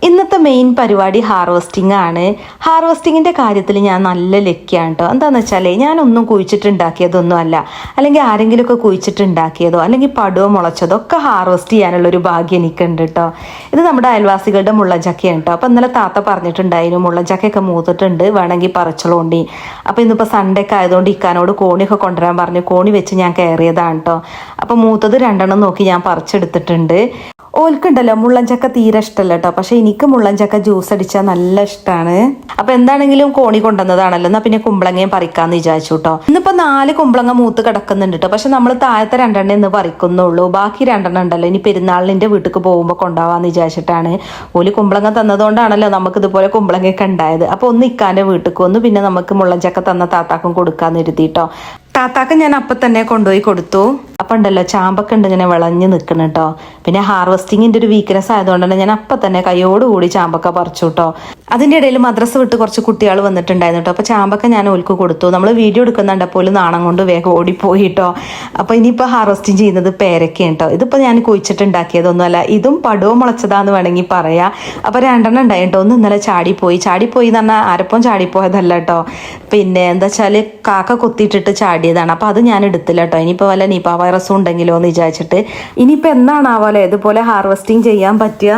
ഇന്നത്തെ മെയിൻ പരിപാടി ഹാർവെസ്റ്റിംഗ് ആണ്. ഹാർവെസ്റ്റിങ്ങിൻ്റെ കാര്യത്തിൽ ഞാൻ നല്ല ലക്കിയാണ് കേട്ടോ. എന്താണെന്ന് വെച്ചാൽ ഞാനൊന്നും കുഴിച്ചിട്ടുണ്ടാക്കിയതൊന്നും അല്ല, അല്ലെങ്കിൽ ആരെങ്കിലുമൊക്കെ കുഴിച്ചിട്ടുണ്ടാക്കിയതോ അല്ലെങ്കിൽ പടുവോ മുളച്ചതോ ഒക്കെ ഹാർവെസ്റ്റ് ചെയ്യാനുള്ളൊരു ഭാഗ്യം എനിക്കുണ്ട് കേട്ടോ. ഇത് നമ്മുടെ അയൽവാസികളുടെ മുള്ളൻചക്കയാണ് കേട്ടോ. അപ്പോൾ ഇന്നലെ താത്ത പറഞ്ഞിട്ടുണ്ടായിരുന്നു മുള്ളൻചക്കയൊക്കെ മൂത്തിട്ടുണ്ട്, വേണമെങ്കിൽ പറിച്ചോളോണ്ടി. അപ്പോൾ ഇന്നിപ്പോൾ സൺഡേ ഒക്കെ ആയതുകൊണ്ട് ഇക്കാനോട് കോണിയൊക്കെ കൊണ്ടുവരാൻ പറഞ്ഞു. കോണി വെച്ച് ഞാൻ കയറിയതാണ് കേട്ടോ. അപ്പോൾ മൂത്തത് 2 നോക്കി ഞാൻ പറിച്ചെടുത്തിട്ടുണ്ട്. ഓൽക്കുണ്ടല്ലോ മുള്ളൻചക്ക തീരെ ഇഷ്ടമല്ല കേട്ടോ, പക്ഷെ എനിക്ക് മുള്ളൻചക്ക ജ്യൂസ് അടിച്ചാൽ നല്ല ഇഷ്ടമാണ്. അപ്പൊ എന്താണെങ്കിലും കോണി കൊണ്ടുവന്നതാണല്ലോ, എന്നാ പിന്നെ കുമ്പളങ്ങയും പറിക്കാന്ന് വിചാരിച്ചു കേട്ടോ. ഇന്നിപ്പോ 4 കുമ്പളങ്ങ മൂത്ത് കിടക്കുന്നുണ്ട് കേട്ടോ. പക്ഷെ നമ്മൾ താഴത്തെ 2 ഇന്ന് പറിക്കുന്നുള്ളൂ, ബാക്കി 2 ഉണ്ടല്ലോ ഇനി പെരുന്നാളിന്റെ വീട്ടിൽ പോകുമ്പോൾ കൊണ്ടുപോവാന്ന് വിചാരിച്ചിട്ടാണ്. ഓല് കുമ്പളങ്ങ തന്നതുകൊണ്ടാണല്ലോ നമുക്ക് ഇതുപോലെ കുമ്പളങ്ങയൊക്കെ ഉണ്ടായത്. അപ്പൊ ഒന്ന് ഇക്കാന്റെ വീട്ടിൽ ഒന്ന് പിന്നെ നമുക്ക് മുള്ളൻചക്ക തന്ന താത്താക്കും കൊടുക്കാന്ന് കരുതിട്ടോ. താത്താക്ക് ഞാൻ അപ്പം തന്നെ കൊണ്ടുപോയി കൊടുത്തു. അപ്പം ഉണ്ടല്ലോ ചാമ്പൊക്കെ ഉണ്ട് ഇങ്ങനെ വിളഞ്ഞ് നിൽക്കണം കേട്ടോ. പിന്നെ ഹാർവെസ്റ്റിങ്ങിൻ്റെ ഒരു വീക്ക്നെസ് ആയതുകൊണ്ട് തന്നെ ഞാൻ അപ്പം തന്നെ കൈയോടുകൂടി ചാമ്പക്ക പറിച്ചു കേട്ടോ. അതിൻ്റെ ഇടയിൽ മദ്രസ വിട്ട് കുറച്ച് കുട്ടികൾ വന്നിട്ടുണ്ടായിരുന്നു കേട്ടോ. അപ്പോൾ ചാമ്പക്ക ഞാൻ ഓൽക്ക് കൊടുത്തു. നമ്മൾ വീഡിയോ എടുക്കുന്നുണ്ടപ്പോൾ നാണം കൊണ്ട് വേഗം ഓടിപ്പോയി കേട്ടോ. അപ്പോൾ ഇനിയിപ്പോൾ ഹാർവെസ്റ്റിംഗ് ചെയ്യുന്നത് പേരക്കയാണ് കേട്ടോ. ഇതിപ്പോൾ ഞാൻ കുഴിച്ചിട്ടുണ്ടാക്കിയതൊന്നുമല്ല, ഇതും പടുവോ മുളച്ചതാന്ന് വേണമെങ്കിൽ പറയാം. അപ്പോൾ 2 ഉണ്ടായി കേട്ടോ. ഒന്ന് ഇന്നലെ ചാടിപ്പോയി എന്ന് പറഞ്ഞാൽ ആരപ്പം ചാടിപ്പോയതല്ല കേട്ടോ. പിന്നെ എന്താ വെച്ചാൽ കാക്ക കൊത്തിയിട്ടിട്ട് ചാടിയതാണ്. അപ്പോൾ അത് ഞാൻ എടുത്തില്ല കേട്ടോ. ഇനിയിപ്പോൾ വല്ല നിപ വൈറസും ഉണ്ടെങ്കിലോ എന്ന് വിചാരിച്ചിട്ട്. ഇനിയിപ്പോൾ എന്നാണാവല്ലേ ഇതുപോലെ ഹാർവെസ്റ്റിംഗ് ചെയ്യാൻ പറ്റുക.